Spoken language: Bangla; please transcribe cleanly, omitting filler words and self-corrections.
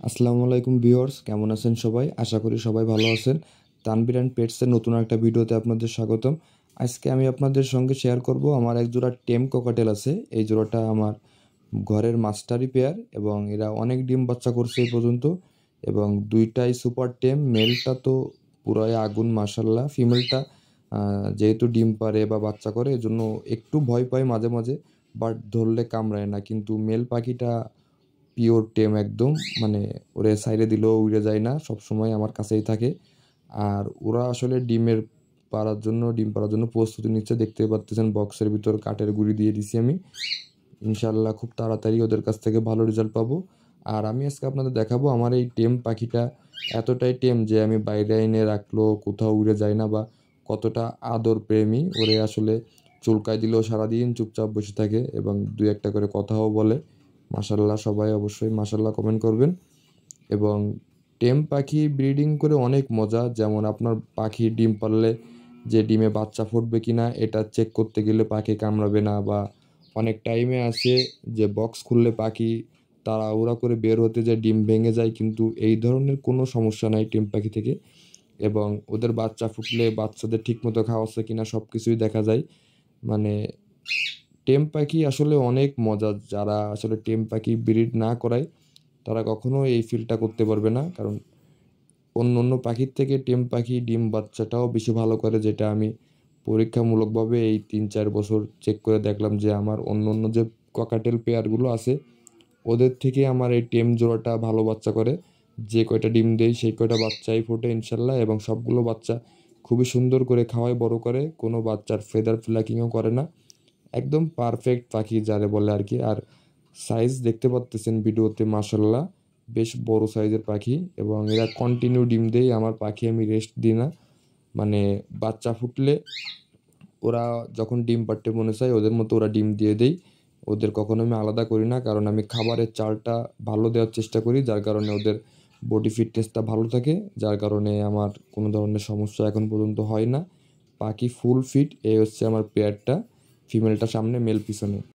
আসসালামু আলাইকুম ভিউয়ার্স, কেমন আছেন সবাই? আশা করি সবাই ভালো আছেন। তানভীর অ্যান্ড পেটসের নতুন একটা ভিডিওতে আপনাদের স্বাগতম। আজকে আমি আপনাদের সঙ্গে শেয়ার করব আমার এক জোড়া টেম ককাটেল আছে। এই জোড়াটা আমার ঘরের মাস্টারি পেয়ার এবং এরা অনেক ডিম বাচ্চা করছে এই পর্যন্ত এবং দুইটাই সুপার টেম। মেলটা তো পুরাই আগুন মাশাল্লাহ। ফিমেলটা যেহেতু ডিম পারে বা বাচ্চা করে এজন্য একটু ভয় পায় মাঝে মাঝে, বাট ধরলে কামড়ায় না। কিন্তু মেল পাখিটা পিওর টেম একদম, মানে ওরে সাইডে দিলেও উড়ে যায় না, সব সময় আমার কাছেই থাকে। আর ওরা আসলে ডিম পাড়ার জন্য প্রস্তুতি নিচ্ছে, দেখতে পাচ্ছেন বক্সের ভিতর কাঠের গুঁড়ি দিয়ে দিছি আমি। ইনশাল্লাহ খুব তাড়াতাড়ি ওদের কাছ থেকে ভালো রেজাল্ট পাবো। আর আমি আজকে আপনাদের দেখাবো আমার এই টেম পাখিটা এতটাই টেম যে আমি বাইরে এনে রাখলেও কোথাও উড়ে যায় না, বা কতটা আদর প্রেমী। ওরে আসলে চুলকায় দিলেও সারাদিন চুপচাপ বসে থাকে এবং দুই একটা করে কথাও বলে। মাশাল্লাহ, সবাই অবশ্যই মাশাল্লাহ কমেন্ট করবেন। এবং টেম পাখি ব্রিডিং করে অনেক মজা। যেমন আপনার পাখি ডিম পারলে যে ডিমে বাচ্চা ফুটবে কিনা এটা চেক করতে গেলে পাখি কামড়াবে না, বা অনেক টাইমে আসে যে বক্স খুললে পাখি তাড়াহুড়া করে বের হতে যায়, ডিম ভেঙে যায়, কিন্তু এই ধরনের কোনো সমস্যা নাই টেম পাখি থেকে। এবং ওদের বাচ্চা ফুটলে বাচ্চাদের ঠিকমতো খাওয়াচ্ছে কিনা সব কিছুই দেখা যায়। মানে টেম পাখি আসলে অনেক মজা। যারা আসলে টেম পাখি ব্রিড না করায় তারা কখনো এই ফিলটা করতে পারবে না, কারণ অন্য অন্য পাখির থেকে টেম পাখি ডিম বাচ্চাটাও বেশি ভালো করে, যেটা আমি পরীক্ষামূলকভাবে এই 3-4 বছর চেক করে দেখলাম যে আমার অন্য অন্য যে ককাটেল পেয়ারগুলো আছে ওদের থেকে আমার এই টেম জোড়াটা ভালো বাচ্চা করে। যে কয়টা ডিম দেয় সেই কয়টা বাচ্চাই ফোটে ইনশাল্লাহ, এবং সবগুলো বাচ্চা খুবই সুন্দর করে খাওয়ায় বড় করে, কোনো বাচ্চার ফেদার ফ্ল্যাকিংও করে না। একদম পারফেক্ট পাখি যারে বলে আর কি। আর সাইজ দেখতে পাচ্তেছেন ভিডিওতে, মাশাল্লাহ বেশ বড় সাইজের পাখি। এবং এরা কন্টিনিউ ডিম দেয়, আমার পাখি আমি রেস্ট দিই না। মানে বাচ্চা ফুটলে ওরা যখন ডিম পাড়তে মনে চায় ওদের মতো ওরা ডিম দিয়ে দেয়। ওদের কখনো আমি আলাদা করি না, কারণ আমি খাবারের চালটা ভালো দেওয়ার চেষ্টা করি, যার কারণে ওদের বডি ফিটনেসটা ভালো থাকে, যার কারণে আমার কোনো ধরনের সমস্যা এখন পর্যন্ত হয় না। পাখি ফুল ফিট। এই হচ্ছে আমার পেয়ারটা, ফিমেলটা সামনে মেল পিছনে।